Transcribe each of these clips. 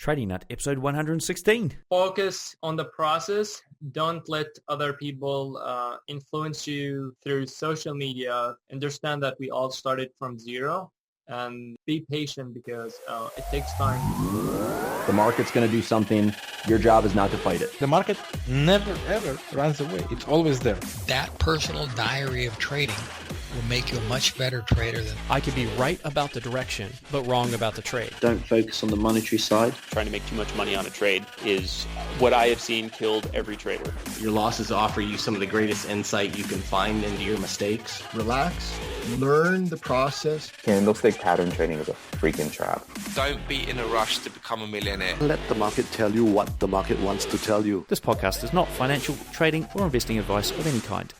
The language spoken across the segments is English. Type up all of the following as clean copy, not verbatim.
Trading Nut, episode 116. Focus on the process. Don't let other people influence you through social media. Understand that we all started from zero, and be patient because it takes time. The market's going to do something. Your job is not to fight it. The market never, ever runs away. It's always there. That personal diary of trading will make you a much better trader than... I could be right about the direction, but wrong about the trade. Don't focus on the monetary side. Trying to make too much money on a trade is what I have seen killed every trader. Your losses offer you some of the greatest insight you can find into your mistakes. Relax, learn the process. Candlestick pattern trading is a freaking trap. Don't be in a rush to become a millionaire. Let the market tell you what the market wants to tell you. This podcast is not financial, trading, or investing advice of any kind.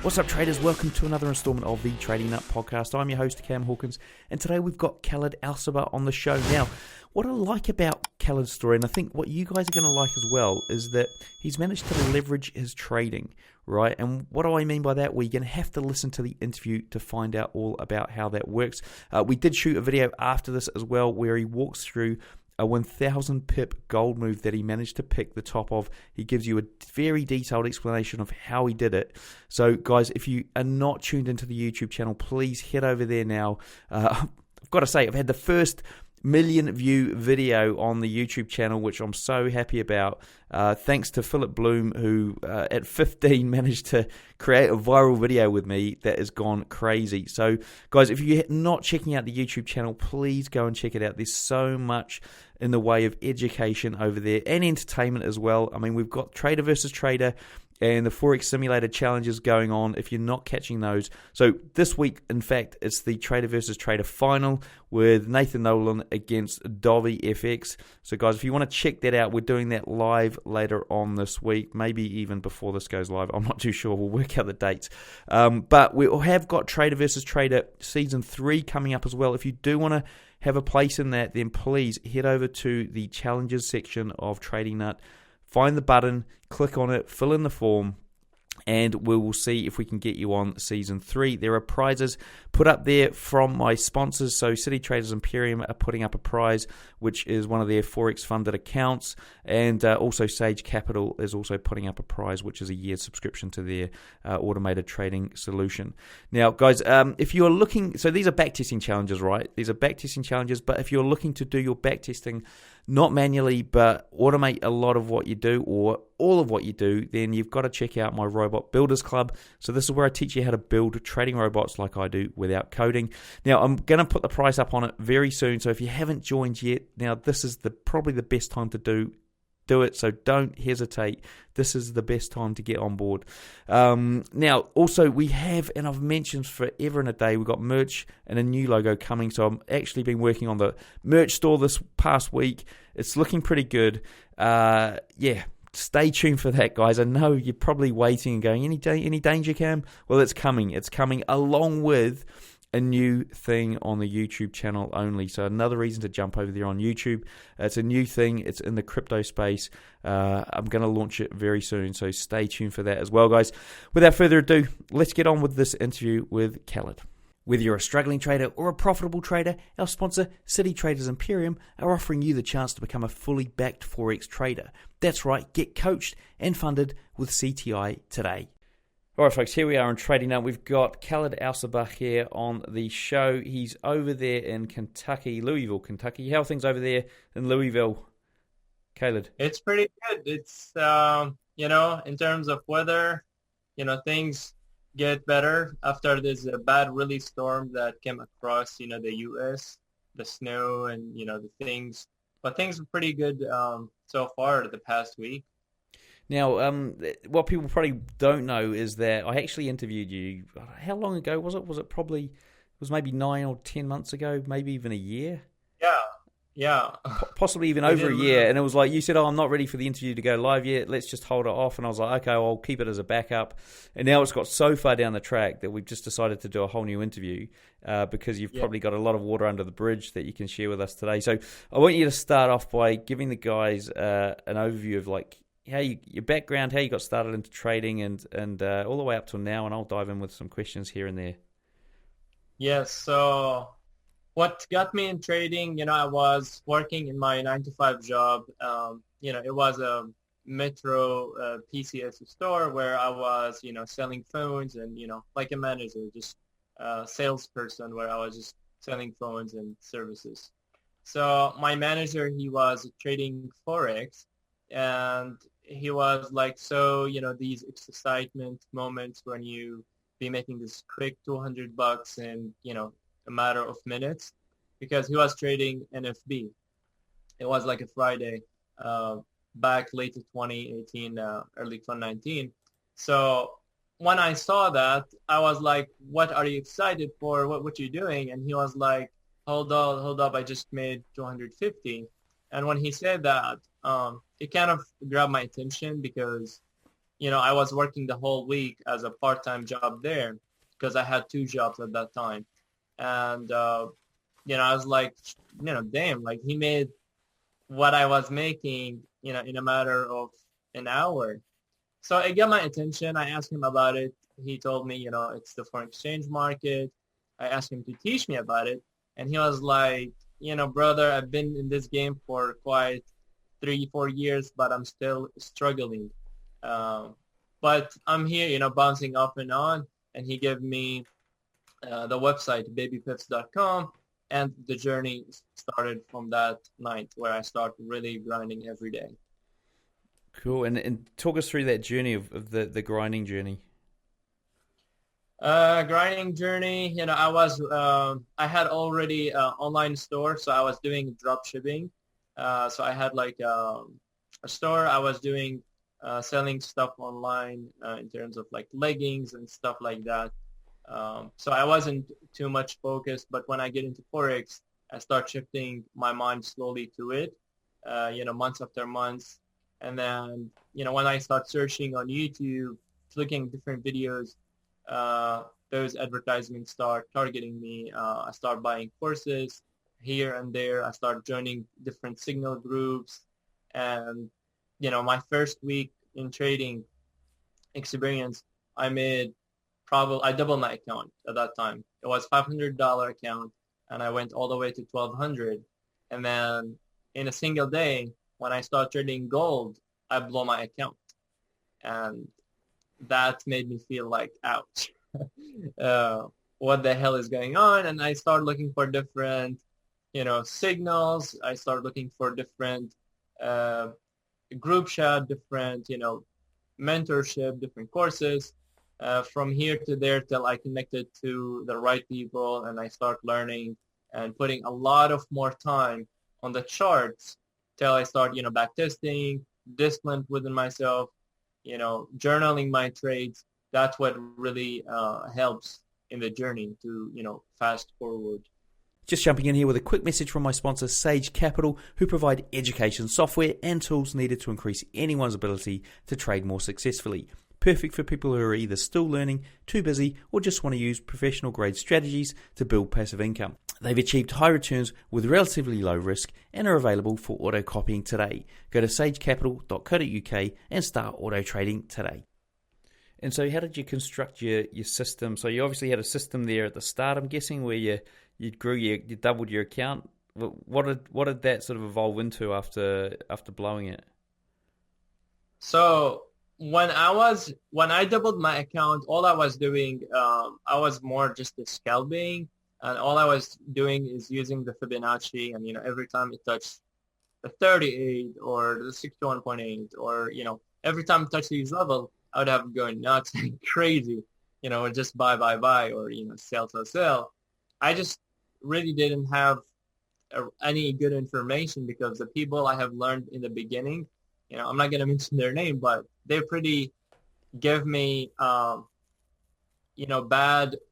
What's up, traders? Welcome to another installment of the Trading Nut podcast. I'm your host, Cam Hawkins, and today we've got Khaled Alsabbagh on the show. Now, what I like about Khaled's story, and I think what you guys are going to like as well, is that he's managed to leverage his trading, right? And what do I mean by that? Well, you're going to have to listen to the interview to find out all about how that works. We did shoot a video after this as well where he walks through a 1,000 pip gold move that he managed to pick the top of. He gives you a very detailed explanation of how he did it. So guys, if you are not tuned into the YouTube channel, please head over there now. I've got to say, I've had the first million view video on the YouTube channel, which I'm so happy about. Thanks to Philip Bloom, who at 15 managed to create a viral video with me that has gone crazy. So guys, if you're not checking out the YouTube channel, please go and check it out. There's so much in the way of education over there and entertainment as well. I mean, we've got Trader versus Trader and the forex simulator challenges going on if you're not catching those. So this week, in fact, it's the Trader versus Trader final with Nathan Nolan against Dovi FX. So guys, if you want to check that out, we're doing that live later on this week, maybe even before this goes live. I'm not too sure. We'll work out the dates. But we have got Trader versus Trader Season 3 coming up as well. If you do want to have a place in that, then please head over to the challenges section of Trading Nut. Find the button, click on it, fill in the form, and we will see if we can get you on Season 3. There are prizes put up there from my sponsors. So City Traders Imperium are putting up a prize, which is one of their Forex funded accounts. And also Sage Capital is also putting up a prize, which is a year's subscription to their automated trading solution. Now, guys, if you're looking... So these are backtesting challenges, right? These are backtesting challenges, but if you're looking to do your backtesting not manually, but automate a lot of what you do or all of what you do, then you've got to check out my Robot Builders Club. So this is where I teach you how to build trading robots like I do without coding. Now, I'm going to put the price up on it very soon. So if you haven't joined yet, now this is probably the best time to do it, so don't hesitate. This is the best time to get on board. Now, also we have, and I've mentioned forever and a day, we've got merch and a new logo coming. So I'm actually been working on the merch store this past week. It's looking pretty good. Yeah, stay tuned for that, guys. I know you're probably waiting and going, any danger, Cam? Well, it's coming. It's coming along with a new thing on the YouTube channel only. So another reason to jump over there on YouTube. It's a new thing. It's in the crypto space. I'm going to launch it very soon. So stay tuned for that as well, guys. Without further ado, let's get on with this interview with Khaled. Whether you're a struggling trader or a profitable trader, our sponsor, City Traders Imperium, are offering you the chance to become a fully backed Forex trader. That's right, get coached and funded with CTI today. All right, folks, here we are on Trading Nut. We've got Khaled Alsabbagh here on the show. He's over there in Kentucky, Louisville, Kentucky. How are things over there in Louisville, Khaled? It's pretty good. It's, in terms of weather, things get better after this bad release storm that came across, the U.S., the snow and, the things. But things are pretty good so far the past week. Now, what people probably don't know is that I actually interviewed you. How long ago was it? It was maybe 9 or 10 months ago, maybe even a year? Yeah. Possibly even over a year. And it was like, you said, I'm not ready for the interview to go live yet. Let's just hold it off. And I was like, okay, I'll keep it as a backup. And now it's got so far down the track that we've just decided to do a whole new interview because you've probably got a lot of water under the bridge that you can share with us today. So I want you to start off by giving the guys an overview of your background, how you got started into trading and all the way up till now. And I'll dive in with some questions here and there. Yes. So what got me in trading, I was working in my 9 to 5 job. It was a Metro PCS store where I was, selling phones and, like a manager, just a salesperson where I was just selling phones and services. So my manager, he was trading forex, and he was like, so, these excitement moments when you be making this quick $200 in, a matter of minutes, because he was trading NFB. It was like a Friday, back late 2018, early 2019. So when I saw that, I was like, what are you excited for? What you doing? And he was like, hold up, I just made 250. And when he said that, it kind of grabbed my attention because, I was working the whole week as a part-time job there because I had 2 jobs at that time. And, I was like, damn, like he made what I was making, in a matter of an hour. So it got my attention. I asked him about it. He told me, it's the foreign exchange market. I asked him to teach me about it. And he was like, brother, I've been in this game for quite 3-4 years, but I'm still struggling. But I'm here, bouncing off and on. And he gave me the website, babypips.com. And the journey started from that night where I started really grinding every day. Cool. And talk us through that journey of the grinding journey. Grinding journey, I had already an online store, so I was doing drop shipping. So I had like a store. I was doing selling stuff online in terms of like leggings and stuff like that. So I wasn't too much focused, but when I get into Forex, I start shifting my mind slowly to it, months after months. And then, when I start searching on YouTube, looking at different videos, those advertisements start targeting me. I start buying courses here and there. I start joining different signal groups. And, my first week in trading experience, I doubled my account at that time. It was $500 account, and I went all the way to $1,200. And then in a single day, when I start trading gold, I blow my account. And that made me feel like, ouch, what the hell is going on? And I start looking for different, signals. I start looking for different group chat, different, mentorship, different courses. From here to there till I connected to the right people, and I start learning and putting a lot of more time on the charts till I start, back testing, discipline within myself, journaling my trades. That's what really helps in the journey to, fast forward. Just jumping in here with a quick message from my sponsor, Sage Capital, who provide education software and tools needed to increase anyone's ability to trade more successfully. Perfect for people who are either still learning, too busy, or just want to use professional grade strategies to build passive income. They've achieved high returns with relatively low risk and are available for auto copying today. Go to sagecapital.co.uk and start auto trading today. And so how did you construct your system? So you obviously had a system there at the start, I'm guessing, where you doubled your account. What did that sort of evolve into after blowing it? So when I doubled my account, all I was doing, I was more just scalping, and all I was doing is using the Fibonacci, and every time it touched the 38 or the 61.8, or every time it touched these levels, I would have going nuts and crazy, just buy, or sell. I just really didn't have any good information because the people I have learned in the beginning, I'm not going to mention their name, but they pretty give me, bad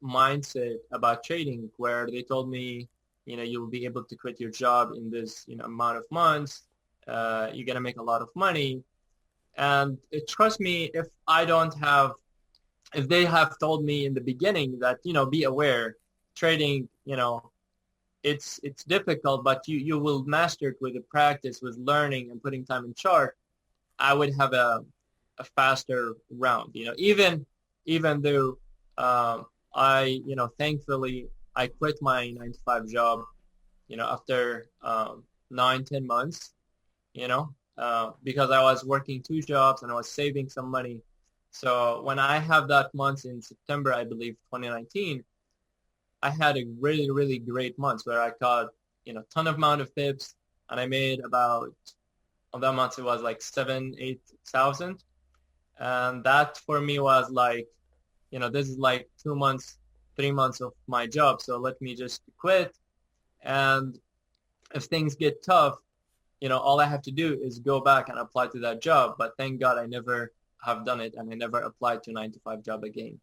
mindset about trading, where they told me, you'll be able to quit your job in this, amount of months. You're going to make a lot of money. And trust me, if they have told me in the beginning that, be aware, trading, it's difficult, but you will master it with the practice, with learning and putting time in chart, I would have a faster round, even though I, thankfully I quit my 9-to-5 job after 9-10 months, because I was working 2 jobs and I was saving some money. So when I have that month in September, I believe 2019, I had a really, really great month where I caught, ton amount of pips, and I made about, on that month, it was like 7,000-8,000. And that for me was like, this is like 2 months, 3 months of my job. So let me just quit. And if things get tough, all I have to do is go back and apply to that job. But thank God I never have done it, and I never applied to a 9-to-5 job again.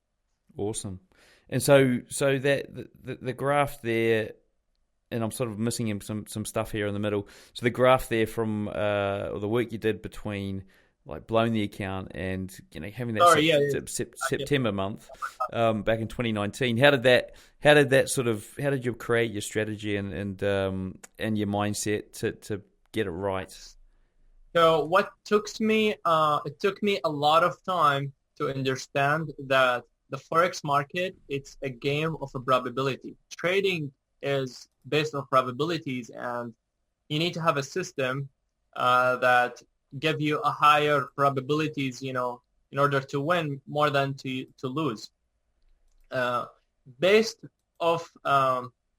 Awesome. And so that the graph there, and I'm sort of missing some stuff here in the middle. So the graph there from or the work you did between like blowing the account and having that September month back in 2019. How did you create your strategy and your mindset to get it right? So what took me it took me a lot of time to understand that the forex market, it's a game of a probability. Trading is based on probabilities, and you need to have a system that give you a higher probabilities, in order to win more than to lose. Based off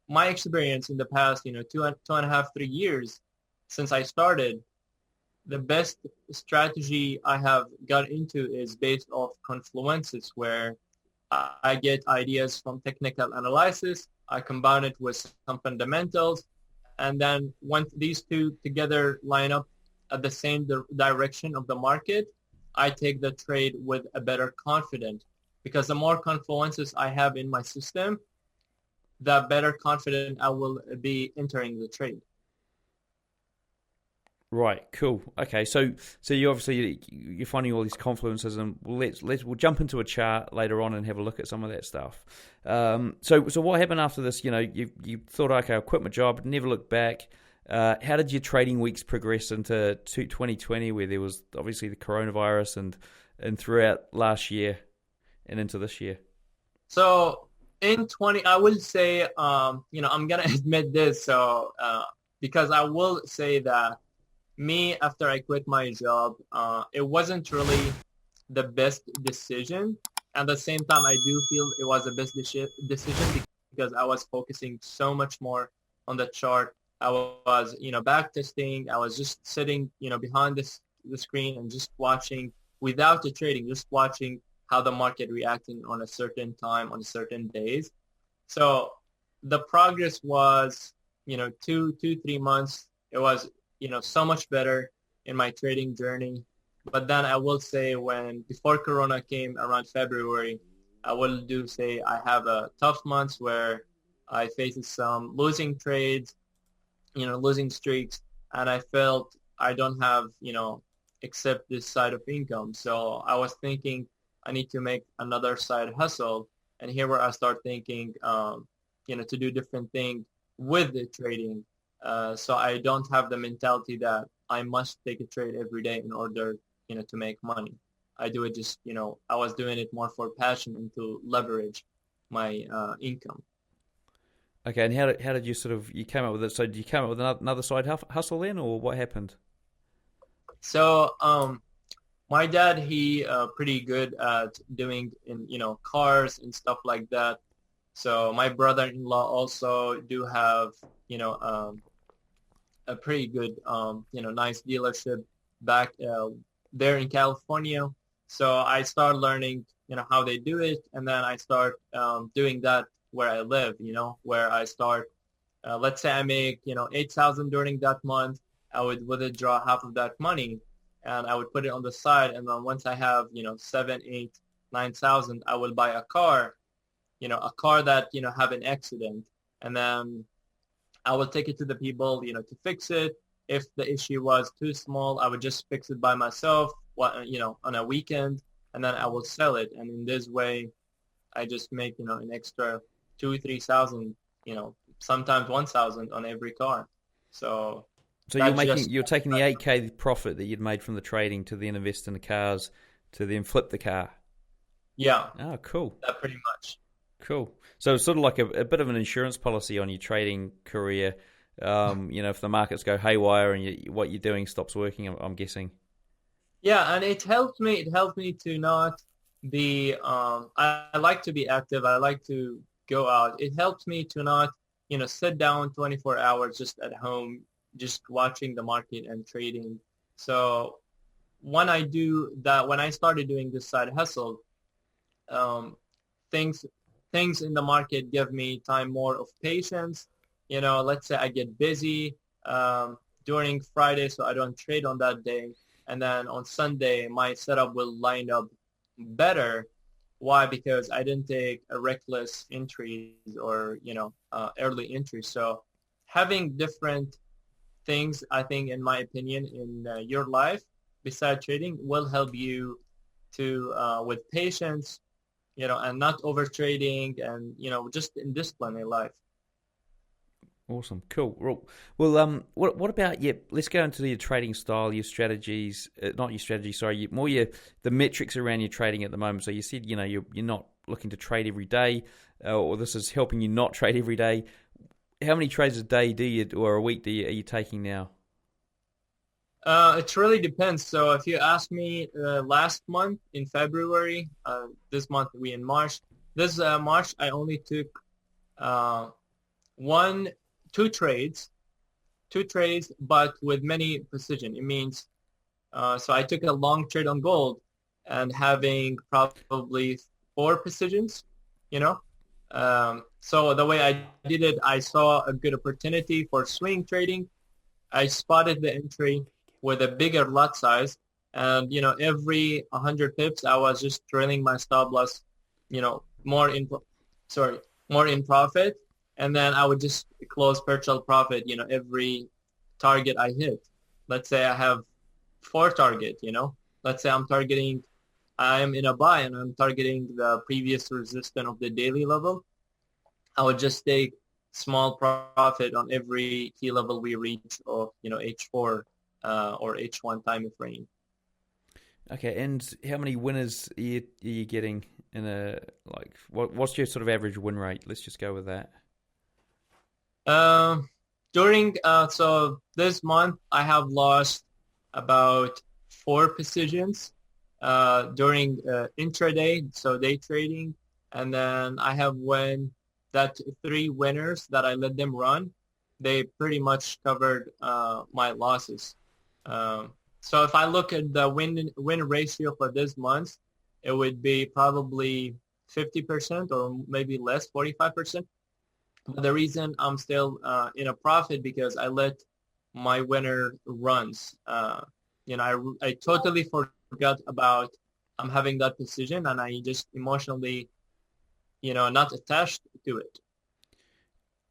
my experience in the past, 2.5, 3 years since I started, the best strategy I have got into is based off confluences, where I get ideas from technical analysis, I combine it with some fundamentals, and then once these two together line up at the same direction of the market, I take the trade with a better confidence, because the more confluences I have in my system, the better confident I will be entering the trade. Right, cool. Okay, so you obviously you're finding all these confluences, and we'll jump into a chart later on and have a look at some of that stuff. So what happened after this? You thought, okay, I'll quit my job, never looked back. How did your trading weeks progress into 2020, where there was obviously the coronavirus and throughout last year and into this year? So in 20, I will say, I'm gonna admit this. So because I will say that me, after I quit my job, it wasn't really the best decision. At the same time, I do feel it was the best decision because I was focusing so much more on the chart. I was, back testing. I was just sitting, behind the screen and just watching without the trading, just watching how the market reacting on a certain time, on certain days. So the progress was, 2-3 months. It was, so much better in my trading journey. But then I will say before Corona came around February, I will say I have a tough months where I faced some losing trades, losing streaks, and I felt I don't have, except this side of income. So I was thinking I need to make another side hustle. And here where I start thinking, to do different things with the trading. So I don't have the mentality that I must take a trade every day in order, to make money. I do it just, I was doing it more for passion and to leverage my income. Okay, and how did you you came up with it? So did you come up with another side hustle then, or what happened? So my dad, he pretty good at doing cars and stuff like that. So my brother-in-law also do have a pretty good nice dealership back there in California. So I started learning how they do it, and then I start doing that where I live, where I start, let's say I make, 8,000 during that month. I would withdraw half of that money and I would put it on the side. And then once I have, 7, 8, 9,000, I will buy a car, a car that, have an accident. And then I will take it to the people, to fix it. If the issue was too small, I would just fix it by myself, on a weekend, and then I will sell it. And in this way, I just make, an extra 2,000-3,000, sometimes 1,000 on every car. So you're taking the 8K profit that you'd made from the trading to then invest in the cars to then flip the car. Yeah. Oh, cool. That pretty much. Cool. So it's sort of like a bit of an insurance policy on your trading career, if the markets go haywire and what you're doing stops working, I'm guessing. Yeah, and it helped me. It helped me to not be. I like to be active. I like to go out. It helped me to not, sit down 24 hours just at home, just watching the market and trading. So when I do that, when I started doing this side hustle, things in the market give me time more of patience. Let's say I get busy during Friday, so I don't trade on that day. And then on Sunday, my setup will line up better. Why? Because I didn't take a reckless entries or, early entries. So having different things, I think, in my opinion, in your life besides trading will help you to, with patience, and not over trading and, just in discipline in life. Awesome, cool. Well, what about let's go into your trading style, your strategies, not your strategy, sorry, the metrics around your trading at the moment. So you said, you're not looking to trade every day, or this is helping you not trade every day. How many trades a day or a week are you taking now? It really depends. So if you ask me last month in February, this month we in March. This March I only took two trades, but with many precision. It means, so I took a long trade on gold and having probably 4 precisions, So the way I did it, I saw a good opportunity for swing trading. I spotted the entry with a bigger lot size. And, every 100 pips, I was just drilling my stop loss, more in profit. And then I would just close partial profit, every target I hit. Let's say I have 4 targets, Let's say I'm in a buy and I'm targeting the previous resistance of the daily level. I would just take small profit on every key level we reach of, H4 or H1 time frame. Okay, and how many winners are you getting in what's your sort of average win rate? Let's just go with that. So this month I have lost about 4 precisions during intraday, so day trading, and then I have won that 3 winners that I let them run. They pretty much covered my losses. So if I look at the win ratio for this month, it would be probably 50% or maybe less, 45%. But the reason I'm still in a profit because I let my winner runs. I totally forgot about I'm having that position, and I just emotionally, not attached to it.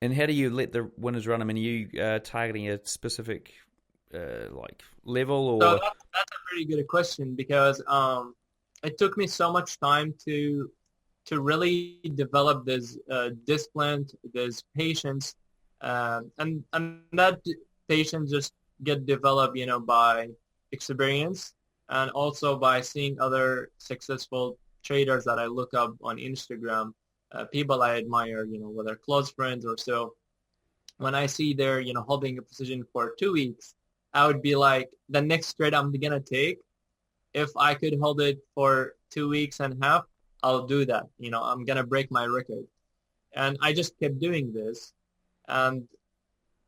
And how do you let the winners run? I mean, are you targeting a specific level, or? So that's a pretty good question because it took me so much time to really develop this discipline, this patience, and that patience just get developed, by experience and also by seeing other successful traders that I look up on Instagram, people I admire, whether close friends or so. When I see they're, holding a position for 2 weeks, I would be like, the next trade I'm gonna take, if I could hold it for 2 weeks and a half, I'll do that. I'm going to break my record. And I just kept doing this. And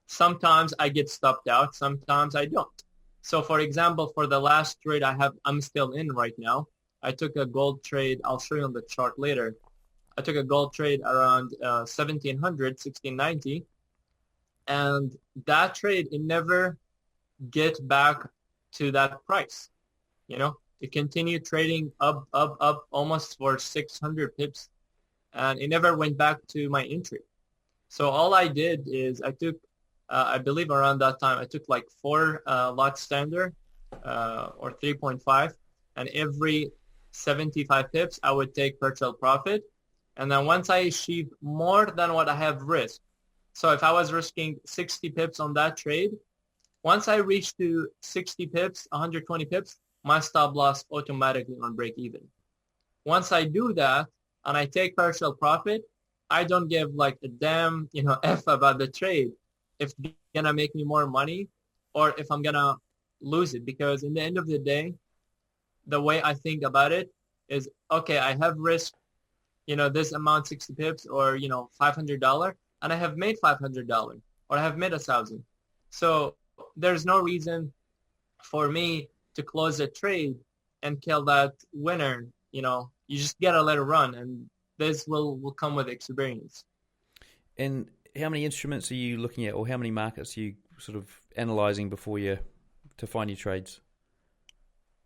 sometimes I get stopped out. Sometimes I don't. So for example, for the last trade I'm still in right now. I took a gold trade. I'll show you on the chart later. I took a gold trade around 1700, 1690. And that trade, it never get back to that price, It continued trading up almost for 600 pips, and it never went back to my entry. So all I did is I took, I believe around that time, I took like 4 lot standard or 3.5, and every 75 pips, I would take partial profit. And then once I achieve more than what I have risked, so if I was risking 60 pips on that trade, once I reach to 60 pips, 120 pips, my stop loss automatically on break even. Once I do that and I take partial profit, I don't give like a damn, F about the trade. If gonna make me more money or if I'm gonna lose it. Because in the end of the day, the way I think about it is, okay, I have risked, this amount, 60 pips or, $500, and I have made $500 or I have made 1,000. So there's no reason for me to close a trade and kill that winner. You just gotta let it run, and this will come with experience. And how many instruments are you looking at, or how many markets are you sort of analyzing to find your trades?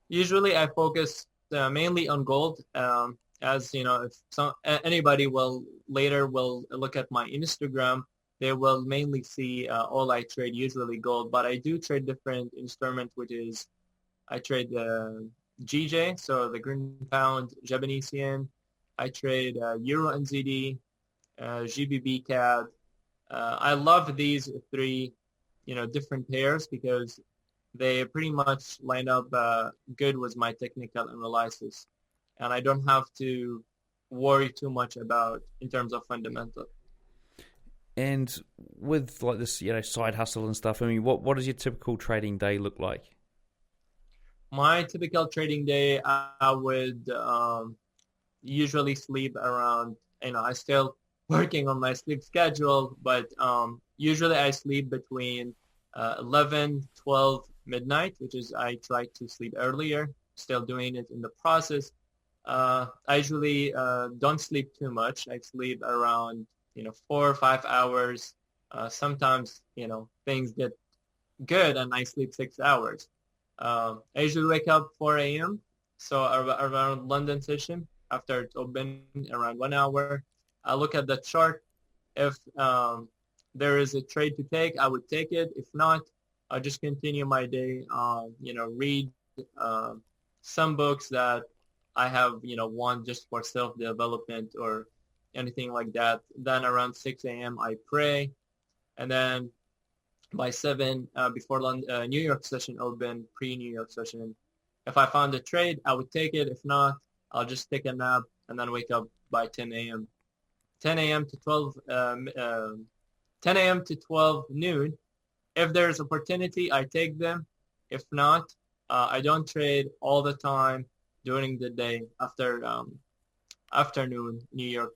Usually I focus mainly on gold. As if anybody will look at my Instagram, they will mainly see all I trade usually gold, but I do trade different instruments, which is I trade GJ, so the Green Pound, Japanese Yen. I trade Euro NZD, GBP CAD. I love these three, different pairs because they pretty much line up good with my technical analysis, and I don't have to worry too much about in terms of fundamental. And with like this, side hustle and stuff, I mean, what does your typical trading day look like? My typical trading day, I would usually sleep around, I still working on my sleep schedule, but usually I sleep between 11, 12, midnight, which is I try to sleep earlier, still doing it in the process. I usually don't sleep too much. I sleep around 4 or 5 hours. Sometimes things get good and I sleep 6 hours. I usually wake up 4 a.m. So around London session, after it's open, around 1 hour. I look at the chart. If there is a trade to take, I would take it. If not, I'll just continue my day. Read some books that I have, want just for self-development or anything like that. Then around 6 a.m. I pray, and then by 7, before New York session open, pre-New York session, if I found a trade, I would take it. If not, I'll just take a nap and then wake up by 10 a.m. 10 a.m. to 12 noon. If there's opportunity, I take them. If not, I don't trade all the time during the day after afternoon New York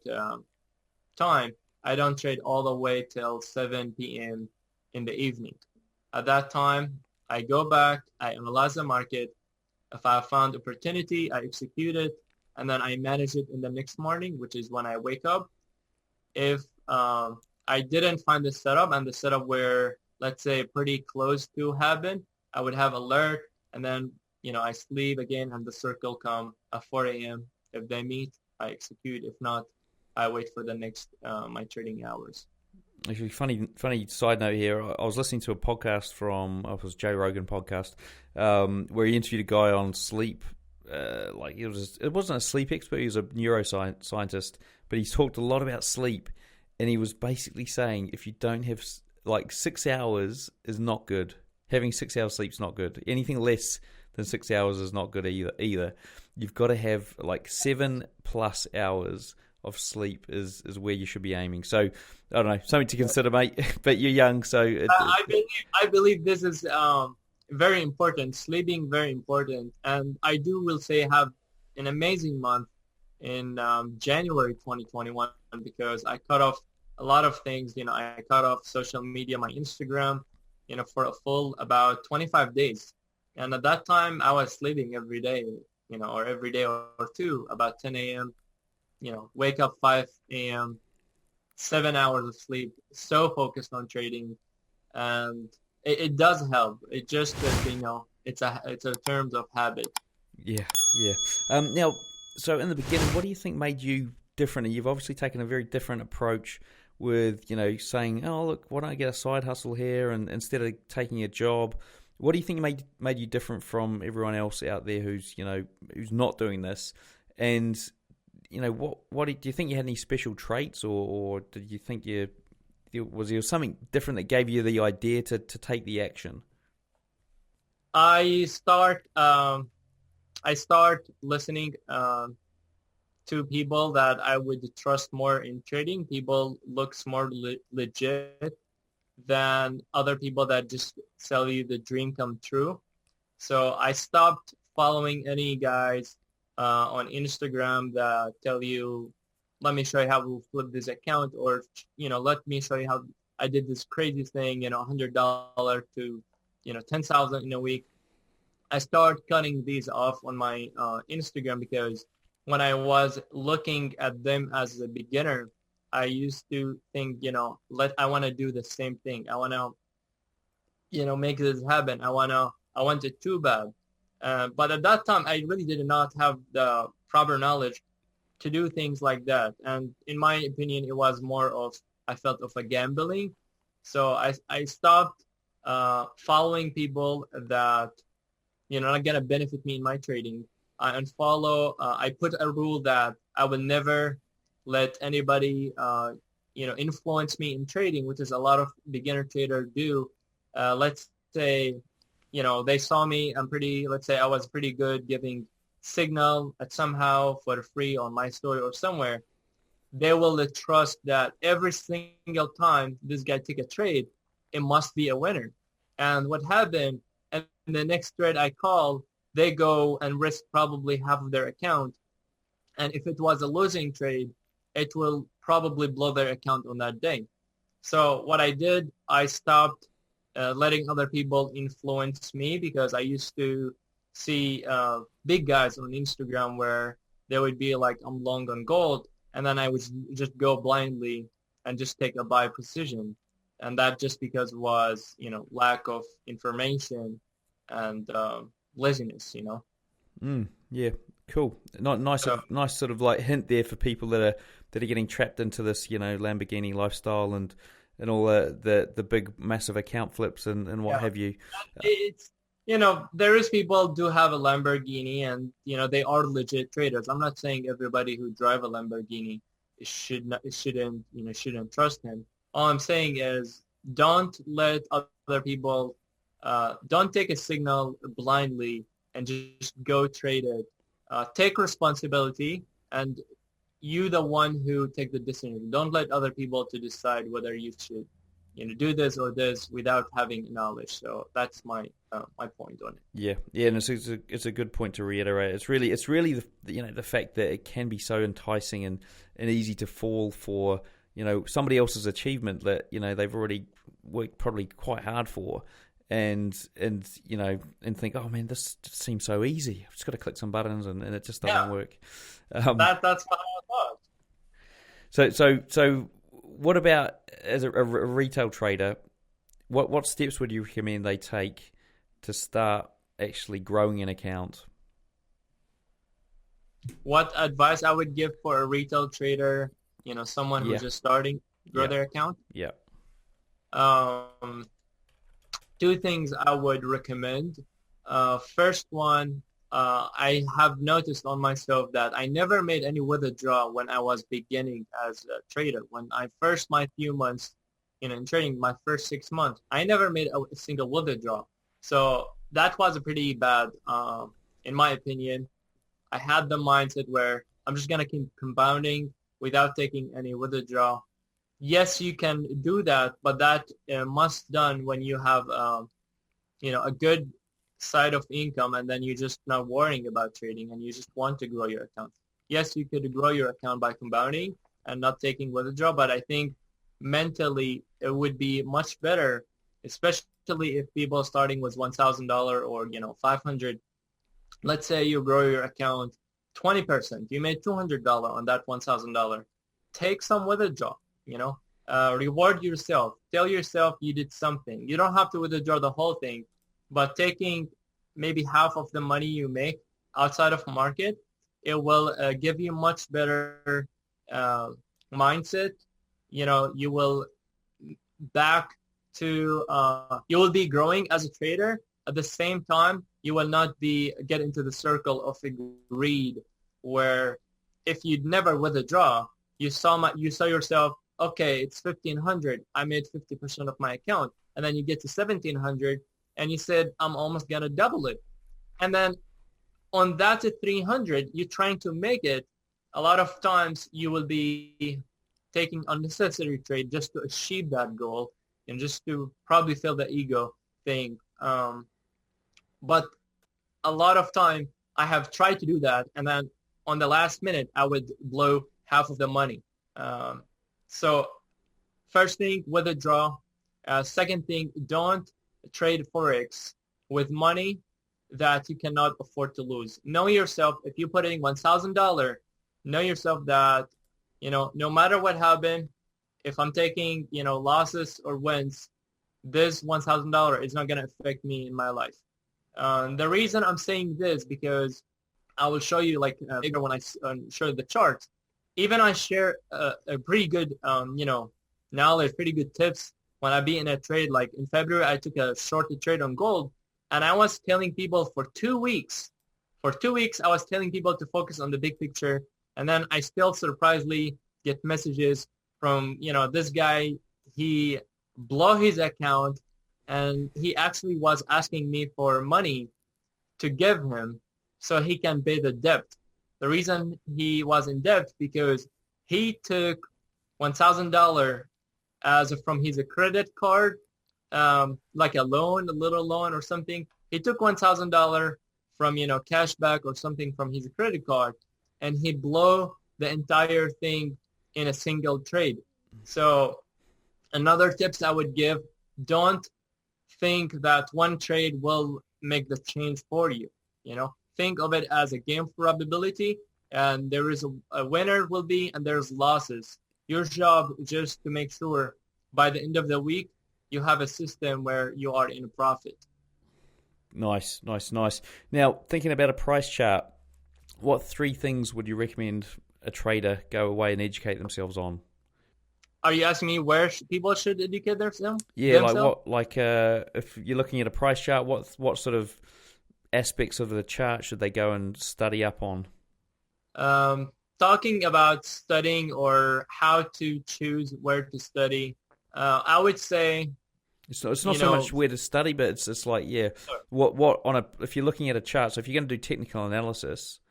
time. I don't trade all the way till 7 p.m. in the evening. At that time, I go back, I analyze the market. If I found opportunity, I execute it, and then I manage it in the next morning, which is when I wake up. If I didn't find the setup and the setup were, let's say, pretty close to happen, I would have alert, and then, I sleep again and the circle come at 4 a.m. If they meet, I execute. If not, I wait for the next, my trading hours. Actually, funny side note here. I was listening to a podcast it was Joe Rogan podcast, where he interviewed a guy on sleep. It wasn't a sleep expert; he was a neuroscientist, but he talked a lot about sleep, and he was basically saying if you don't have 6 hours is not good. Having 6 hours sleep is not good. Anything less than 6 hours is not good either. You've got to have 7+ hours of sleep is where you should be aiming. So I don't know, something to consider, mate. But you're young, so I believe this is very important. Sleeping very important, and I will say have an amazing month in January 2021 because I cut off a lot of things. I cut off social media, my Instagram, for a full about 25 days, and at that time I was sleeping every day, or every day or two, about 10 a.m. Wake up 5 a.m., 7 hours of sleep, so focused on trading. And it does help. It just, it's a terms of habit. Yeah. Now, so in the beginning, what do you think made you different? And you've obviously taken a very different approach with, saying, oh, look, why don't I get a side hustle here and instead of taking a job? What do you think made you different from everyone else out there who's not doing this? And what do you think you had any special traits, or did you think was there something different that gave you the idea to take the action? I start listening to people that I would trust more in trading. People looks more legit, than other people that just sell you the dream come true. So I stopped following any guys on Instagram that tell you, let me show you how to flip this account, or, let me show you how I did this crazy thing, $100 to, 10,000 in a week. I started cutting these off on my Instagram because when I was looking at them as a beginner, I used to think, I want to do the same thing. I want to, make this happen. I want it too bad. But at that time, I really did not have the proper knowledge to do things like that. And in my opinion, it was more of, I felt of a gambling. So I stopped following people that, not going to benefit me in my trading. I put a rule that I will never let anybody, influence me in trading, which is a lot of beginner traders do. Let's say, they saw me, let's say I was pretty good giving signal at somehow for free on my story or somewhere. They will trust that every single time this guy take a trade, it must be a winner. And what happened, and the next trade I call, they go and risk probably half of their account. And if it was a losing trade, it will probably blow their account on that day. So what I did, I stopped letting other people influence me, because I used to see big guys on Instagram where they would be like, I'm long on gold, and then I would just go blindly and just take a buy position. And that just because was, lack of information and laziness, Yeah, cool. Nice sort of like hint there for people that are getting trapped into this, Lamborghini lifestyle and all the big massive account flips and what have you. It's there is people do have a Lamborghini, and they are legit traders. I'm not saying everybody who drive a Lamborghini shouldn't trust him. All I'm saying is, don't let other people don't take a signal blindly and just go trade it. Take responsibility, and you the one who take the decision. Don't let other people to decide whether you should, do this or this without having knowledge. So that's my my point on it. Yeah, and it's a good point to reiterate. It's really the fact that it can be so enticing and easy to fall for somebody else's achievement that they've already worked probably quite hard for. And think, oh man, this just seems so easy. I've just got to click some buttons and it just doesn't work. That's what I thought. So what about as a retail trader? What steps would you recommend they take to start actually growing an account? What advice I would give for a retail trader? Someone who's just starting to grow their account. Yeah. Two things I would recommend. First one, I have noticed on myself that I never made any withdrawal when I was beginning as a trader. When my few months in trading, my first 6 months, I never made a single withdrawal. So that was a pretty bad, in my opinion. I had the mindset where I'm just going to keep compounding without taking any withdrawal. Yes, you can do that, but that must done when you have, a good side of income, and then you're just not worrying about trading and you just want to grow your account. Yes, you could grow your account by compounding and not taking withdrawal, but I think mentally it would be much better, especially if people starting with $1,000 or, $500. Let's say you grow your account 20%. You made $200 on that $1,000. Take some withdrawal. Reward yourself. Tell yourself you did something. You don't have to withdraw the whole thing, but taking maybe half of the money you make outside of market, it will give you much better mindset. You will you will be growing as a trader. At the same time, you will not get into the circle of greed, where if you'd never withdraw, you saw yourself, okay, it's 1,500. I made 50% of my account. And then you get to 1,700 and you said, I'm almost going to double it. And then on that to 300, you're trying to make it. A lot of times you will be taking unnecessary trade just to achieve that goal. and just to probably feel the ego thing. But a lot of time I have tried to do that, and then on the last minute I would blow half of the money. So first thing, withdraw. Second thing, don't trade forex with money that you cannot afford to lose. Know yourself. If you put in $1,000, know yourself that, no matter what happened, if I'm taking, losses or wins, this $1,000 is not going to affect me in my life. The reason I'm saying this, because I will show you later when I show the charts. Even I share a pretty good, knowledge, pretty good tips when I be in a trade. Like in February, I took a shorted trade on gold, and I was telling people for 2 weeks. For 2 weeks, I was telling people to focus on the big picture, and then I still surprisingly get messages from, this guy. He blew his account, and he actually was asking me for money to give him so he can pay the debt. The reason he was in debt because he took $1,000 from his credit card, like a loan, a little loan or something. He took $1,000 from, cashback or something from his credit card, and he blew the entire thing in a single trade. So another tips I would give, don't think that one trade will make the change for you. Think of it as a game probability, and there is a winner will be, and there's losses. Your job is just to make sure by the end of the week, you have a system where you are in a profit. Nice. Now, thinking about a price chart, what 3 things would you recommend a trader go away and educate themselves on? Are you asking me where people should educate themselves? Yeah, if you're looking at a price chart, what sort of aspects of the chart should they go and study up on? Talking about studying or how to choose where to study, I would say it's not so much where to study, but it's just like, if you're looking at a chart, so if you're going to do technical analysis,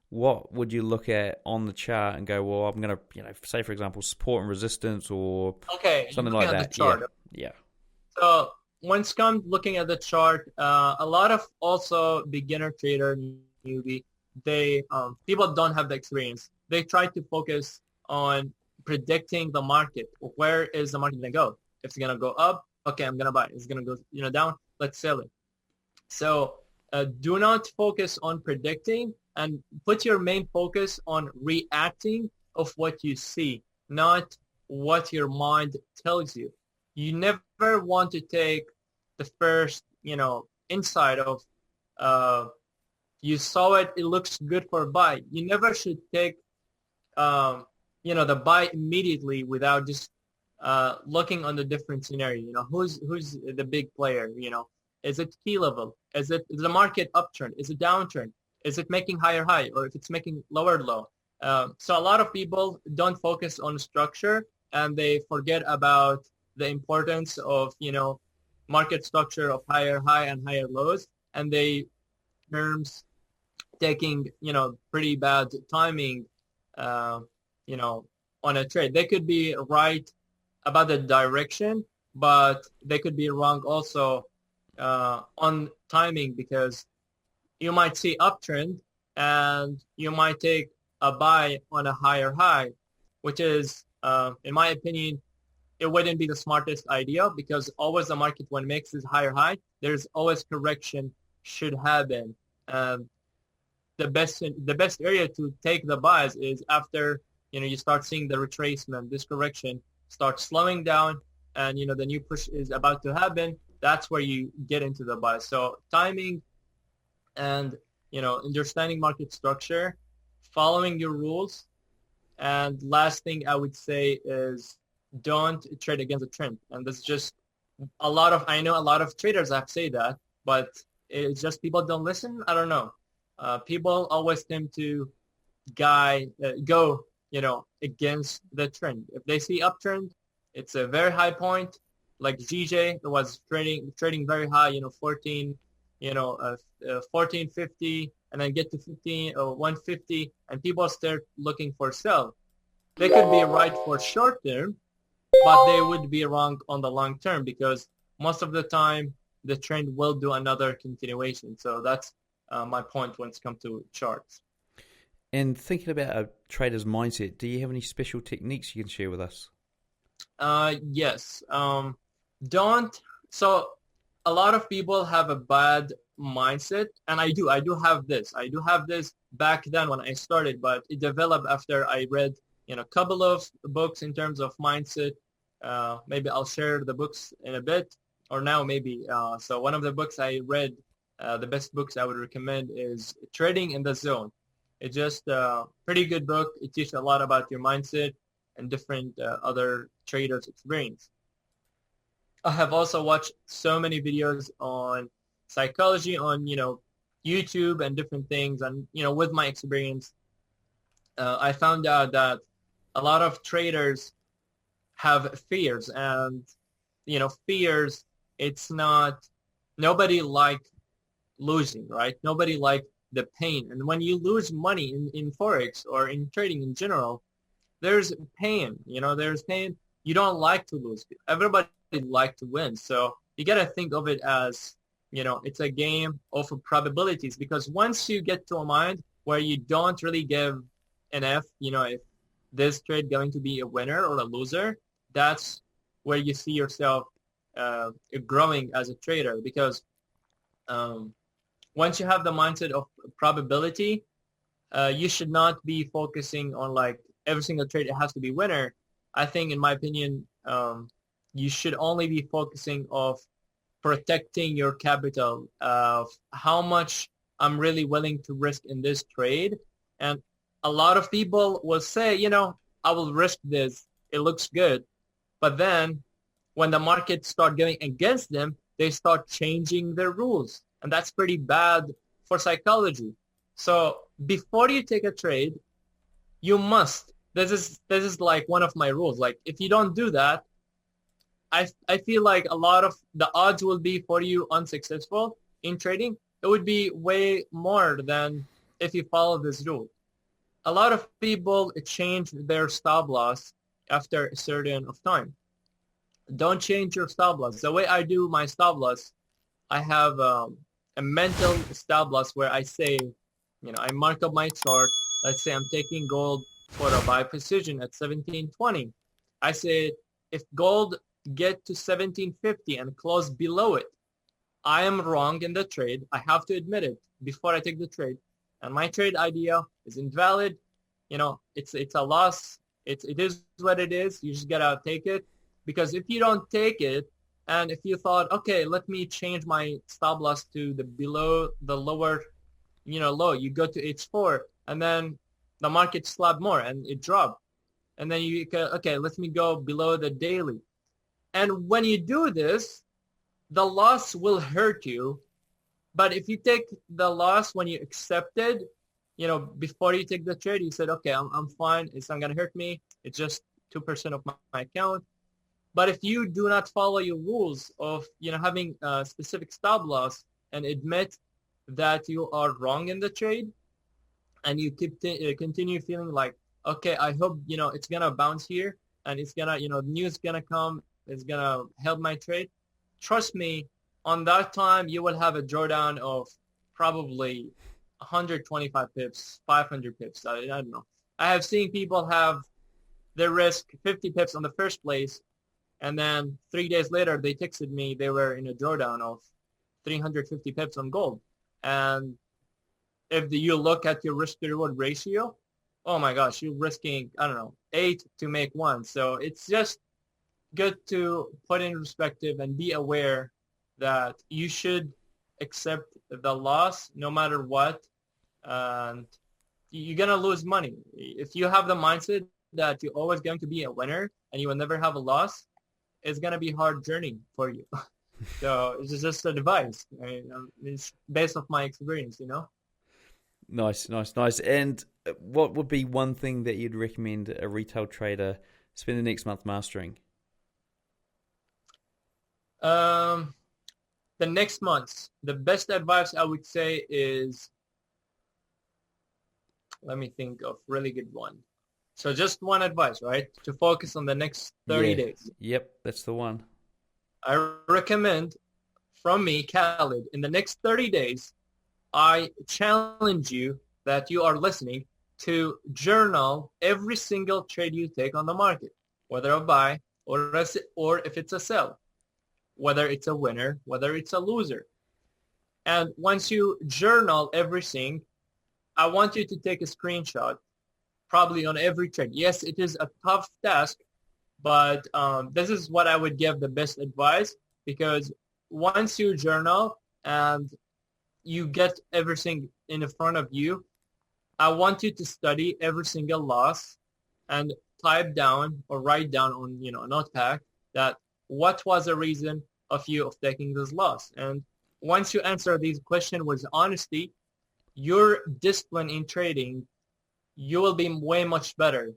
what would you look at on the chart and go, well, I'm going to, say for example, support and resistance or something like that. The chart. Yeah. So when it comes looking at the chart, a lot of also beginner trader, newbie, they people don't have the experience. They try to focus on predicting the market. Where is the market going to go? If it's going to go up, okay, I'm going to buy. It's going to go down, let's sell it. So do not focus on predicting, and put your main focus on reacting of what you see, not what your mind tells you. You never want to take the first, insight of you saw it looks good for buy. You never should take, the buy immediately without just looking on the different scenario. Who's the big player? Is it key level? Is the market uptrend? Is it downtrend? Is it making higher high, or if it's making lower low? So a lot of people don't focus on structure, and they forget about the importance of, market structure of higher high and higher lows, and they terms taking, pretty bad timing, on a trade. They could be right about the direction, but they could be wrong also on timing, because you might see uptrend and you might take a buy on a higher high, which is, in my opinion, it wouldn't be the smartest idea, because always the market, when it makes this higher high, there's always correction should happen. The best area to take the buys is after, you start seeing the retracement, this correction starts slowing down, and, the new push is about to happen. That's where you get into the buy. So timing and, understanding market structure, following your rules. And last thing I would say is don't trade against the trend. And this is just I know a lot of traders have said that, but it's just people don't listen. I don't know. People always tend to go, against the trend. If they see uptrend, it's a very high point. Like GJ was trading very high, 1450, and then get to 15 or 150, and people start looking for sell. They could be right for short term, but they would be wrong on the long term because most of the time the trend will do another continuation. So that's my point when it comes to charts. And thinking about a trader's mindset, do you have any special techniques you can share with us? Yes. So a lot of people have a bad mindset, and I do have this. I do have this back then when I started, but it developed after I read, a couple of books in terms of mindset. Maybe I'll share the books in a bit, or now maybe. So one of the books I read, the best books I would recommend is Trading in the Zone. It's just a pretty good book. It teaches a lot about your mindset and different other traders' experience. I have also watched so many videos on psychology on, YouTube and different things. And, with my experience, I found out that a lot of traders have fears. And, fears, it's not, nobody like losing, right? Nobody like the pain. And when you lose money in forex or in trading in general, there's pain. There's pain. You don't like to lose. Everybody like to win. So you got to think of it as, it's a game of probabilities, because once you get to a mind where you don't really give an F, if this trade going to be a winner or a loser, that's where you see yourself growing as a trader. Because once you have the mindset of probability, you should not be focusing on like every single trade it has to be winner. I think, in my opinion, you should only be focusing of protecting your capital, of how much I'm really willing to risk in this trade. And a lot of people will say, I will risk this. It looks good. But then when the market start going against them, they start changing their rules. And that's pretty bad for psychology. So before you take a trade, you must, this is like one of my rules. Like if you don't do that, I feel like a lot of the odds will be for you unsuccessful in trading. It would be way more than if you follow this rule. A lot of people change their stop loss after a certain of time. Don't change your stop loss. The way I do my stop loss, I have a mental stop loss where I say, I mark up my chart. Let's say I'm taking gold for a buy position at 1720. I say if gold get to 1750 and close below it, I am wrong in the trade. I have to admit it before I take the trade. And my trade idea is invalid. It's a loss. It is what it is. You just gotta take it. Because if you don't take it, and if you thought, okay, let me change my stop loss to the lower, low, you go to H4, and then the market slapped more and it dropped. And then okay, let me go below the daily. And when you do this, the loss will hurt you. But if you take the loss when you accepted, before you take the trade, you said, okay, I'm fine. It's not going to hurt me. It's just 2% of my account. But if you do not follow your rules of, having a specific stop loss and admit that you are wrong in the trade, and you continue feeling like, okay, I hope, it's going to bounce here and it's going to, news going to come. It's going to help my trade. Trust me, on that time, you will have a drawdown of probably 125 pips, 500 pips. I don't know. I have seen people have their risk 50 pips on the first place, and then 3 days later, they texted me they were in a drawdown of 350 pips on gold. And if you look at your risk to reward ratio, oh my gosh, you're risking, 8 to make 1. So it's just good to put in perspective and be aware that you should accept the loss no matter what. And you're going to lose money. If you have the mindset that you're always going to be a winner and you will never have a loss, it's going to be a hard journey for you. So it's just advice. It's based off my experience, Nice. And what would be one thing that you'd recommend a retail trader spend the next month mastering? The next month, the best advice I would say is, let me think of really good one. So just one advice, right? To focus on the next 30 days. Yep, that's the one. I recommend, from me, Khaled, in the next 30 days, I challenge you that you are listening to journal every single trade you take on the market, whether a buy or if it's a sell, whether it's a winner, whether it's a loser. And once you journal everything, I want you to take a screenshot, probably on every trade. Yes, it is a tough task, but this is what I would give the best advice, because once you journal and you get everything in front of you, I want you to study every single loss and type down or write down on a notepad that what was the reason of taking this loss. And once you answer these questions with honesty, your discipline in trading, you will be way much better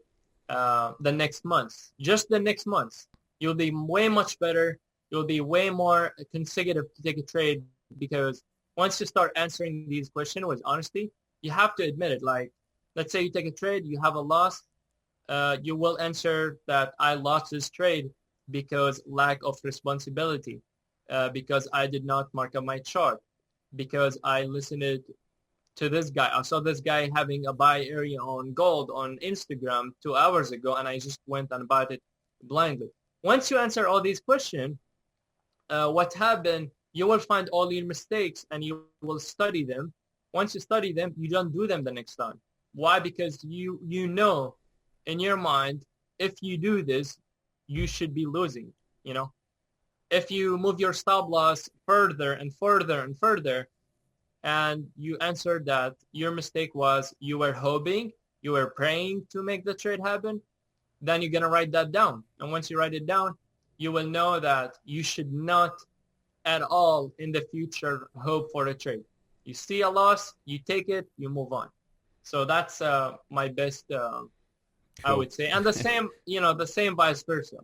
the next month. Just the next month, you'll be way much better. You'll be way more consecutive to take a trade, because once you start answering these questions with honesty, you have to admit it. Like, let's say you take a trade, you have a loss. You will answer that I lost this trade because lack of responsibility, because I did not mark up my chart, because I listened to this guy. I saw this guy having a buy area on gold on Instagram 2 hours ago, and I just went and bought it blindly. Once you answer all these questions, what happened, you will find all your mistakes and you will study them. Once you study them, you don't do them the next time. Why? Because you know in your mind, if you do this, you should be losing. If you move your stop loss further and further and further, and you answered that your mistake was you were hoping, you were praying to make the trade happen, then you're going to write that down. And once you write it down, you will know that you should not at all in the future hope for a trade. You see a loss, you take it, you move on. So that's my best, I would say. And the same, the same vice versa.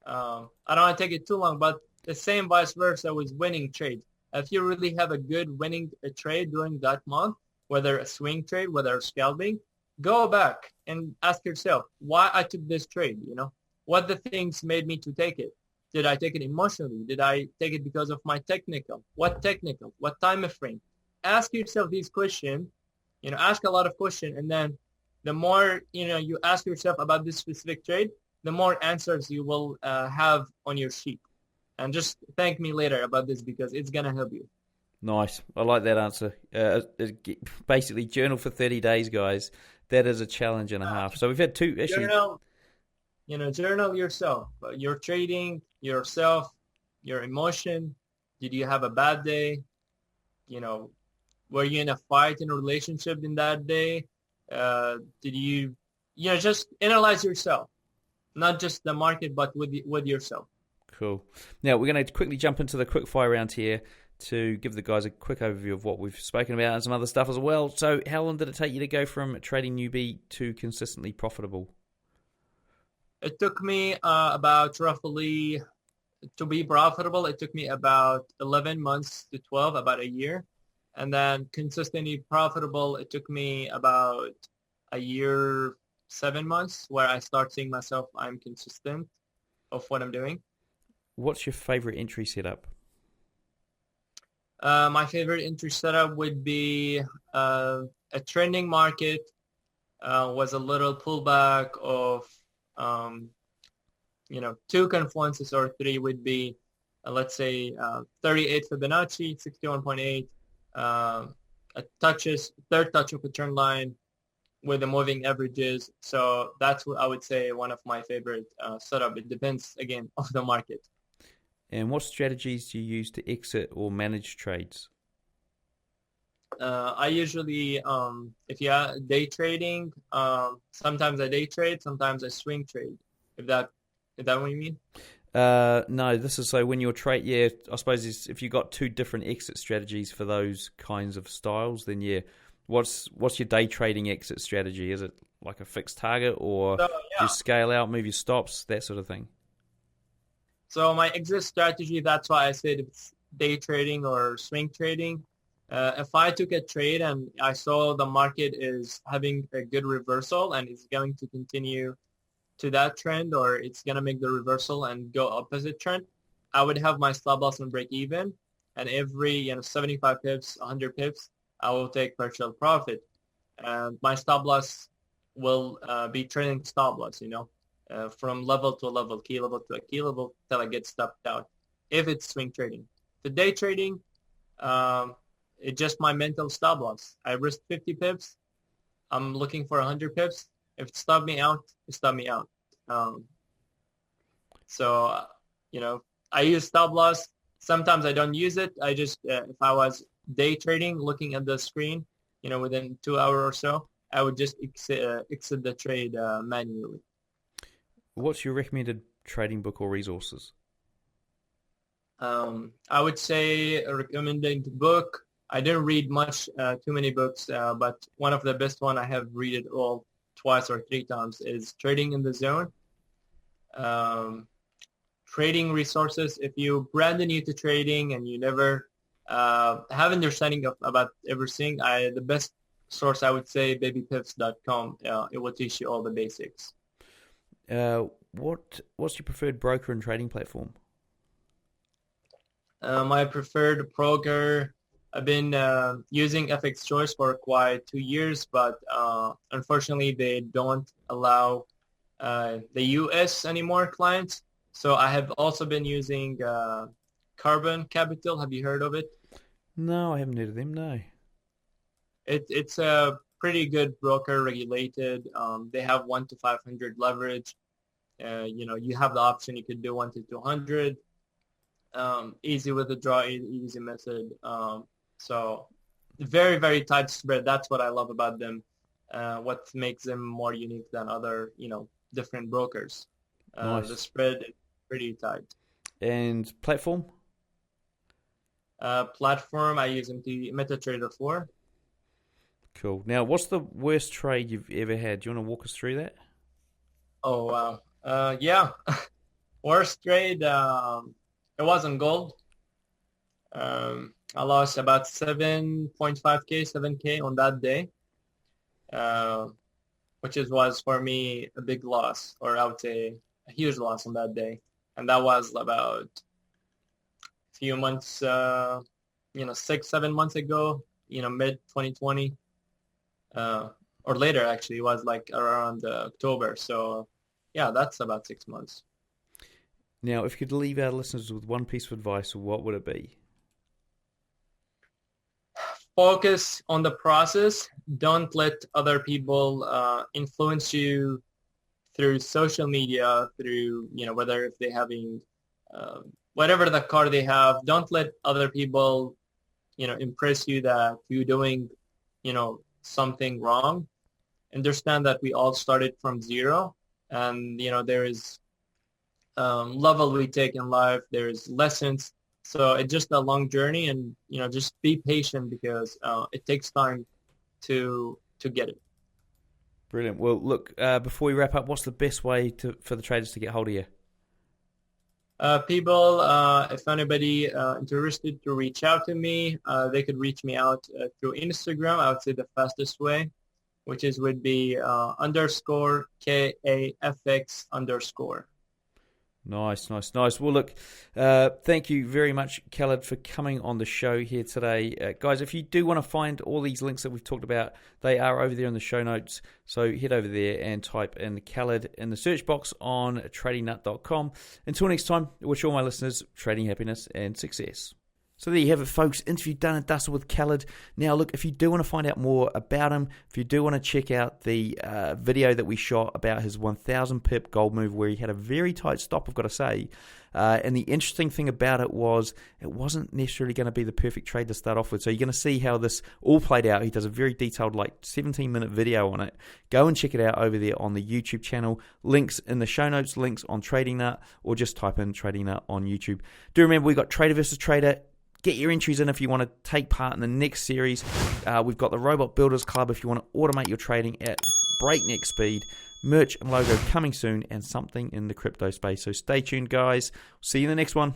I don't want to take it too long, but the same vice versa with winning trades. If you really have a good winning trade during that month, whether a swing trade, whether scalping, go back and ask yourself why I took this trade. What the things made me to take it. Did I take it emotionally? Did I take it because of my technical? What technical? What time frame? Ask yourself these questions. Ask a lot of questions, and then the more you ask yourself about this specific trade, the more answers you will have on your sheet. And just thank me later about this, because it's gonna help you. Nice, I like that answer. Basically, journal for 30 days, guys. That is a challenge and a half. So we've had two issues. Journal yourself, your trading, yourself, your emotion. Did you have a bad day? Were you in a fight in a relationship in that day? Did you, just analyze yourself, not just the market, but with yourself. Cool. Now we're going to quickly jump into the quick fire round here to give the guys a quick overview of what we've spoken about and some other stuff as well. So how long did it take you to go from trading newbie to consistently profitable? It took me about roughly, to be profitable, it took me about 11 months to 12, about a year. And then consistently profitable, it took me about a year, 7 months, where I start seeing myself, I'm consistent of what I'm doing. What's your favorite entry setup? My favorite entry setup would be a trending market, was a little pullback of, 2 confluences, or 3 would be, let's say, 38 Fibonacci, 61.8, a third touch of a trend line with the moving averages. So that's what I would say one of my favorite setup. It depends, again, of the market. And what strategies do you use to exit or manage trades? I usually, if you are day trading, sometimes I day trade, sometimes I swing trade. Is that what you mean? No, this is so when you're I suppose if you've got 2 different exit strategies for those kinds of styles, then what's your day trading exit strategy? Is it like a fixed target, or you scale out, move your stops, that sort of thing? So my exit strategy, that's why I said it's day trading or swing trading. If I took a trade and I saw the market is having a good reversal and it's going to continue to that trend, or it's going to make the reversal and go opposite trend, I would have my stop loss and break even. And every 75 pips, 100 pips, I will take partial profit. And my stop loss will be trailing stop loss, from level to level, key level to a key level till I get stopped out. If it's swing trading, the day trading, it's just my mental stop loss. I risk 50 pips. I'm looking for 100 pips. If it stopped me out, it stopped me out. I use stop loss. Sometimes I don't use it. I just, if I was day trading, looking at the screen, within 2 hours or so, I would just exit the trade manually. What's your recommended trading book or resources? I would say a recommended book. I didn't read too many books, but one of the best one I have read it all twice or three times is Trading in the Zone. Trading resources. If you're brand new to trading and you never have understanding about everything, the best source I would say babypips.com. It will teach you all the basics. What's your preferred broker and trading platform? My preferred broker, I've been using FX Choice for quite 2 years, but unfortunately they don't allow the US anymore clients. So I have also been using Carbon Capital. Have you heard of it? No, I haven't heard of them, no. It's a pretty good broker, regulated. They have 1 to 500 leverage. You have the option. You could do 1 to 200. Easy withdrawal, easy method. So very, very tight spread. That's what I love about them. What makes them more unique than other, different brokers. Nice. The spread is pretty tight. And platform? Platform, I use MetaTrader 4. Cool. Now, what's the worst trade you've ever had? Do you want to walk us through that? Oh, wow. Yeah. Worst trade, it wasn't gold. I lost about 7K on that day, which was for me a big loss, or I would say a huge loss on that day. And that was about a few months, 6-7 months ago, mid 2020, or later actually. It was like around October. So yeah, that's about 6 months. Now, if you could leave our listeners with one piece of advice, what would it be? Focus on the process. Don't let other people influence you through social media, through, whether if they're having whatever the car they have. Don't let other people, impress you that you're doing, something wrong. Understand that we all started from zero, and, there is level we take in life. There's lessons. So it's just a long journey, and, just be patient because it takes time to get it. Brilliant. Well, look, before we wrap up, what's the best way for the traders to get hold of you? People, if anybody interested to reach out to me, they could reach me out through Instagram. I would say the fastest way, which would be _KAFX_. Nice. Well, look, thank you very much, Khaled, for coming on the show here today. Guys, if you do want to find all these links that we've talked about, they are over there in the show notes. So head over there and type in Khaled in the search box on tradingnut.com. Until next time, I wish all my listeners trading happiness and success. So there you have it, folks. Interview done and dusted with Khaled. Now, look, if you do want to find out more about him, if you do want to check out the video that we shot about his 1,000 pip gold move where he had a very tight stop, I've got to say. And the interesting thing about it was it wasn't necessarily going to be the perfect trade to start off with. So you're going to see how this all played out. He does a very detailed, 17-minute video on it. Go and check it out over there on the YouTube channel. Links in the show notes, links on Trading Nut, or just type in Trading Nut on YouTube. Do remember, we've got Trader versus Trader. Get your entries in if you want to take part in the next series. We've got the Robot Builders Club if you want to automate your trading at breakneck speed. Merch and logo coming soon, and something in the crypto space. So stay tuned, guys. See you in the next one.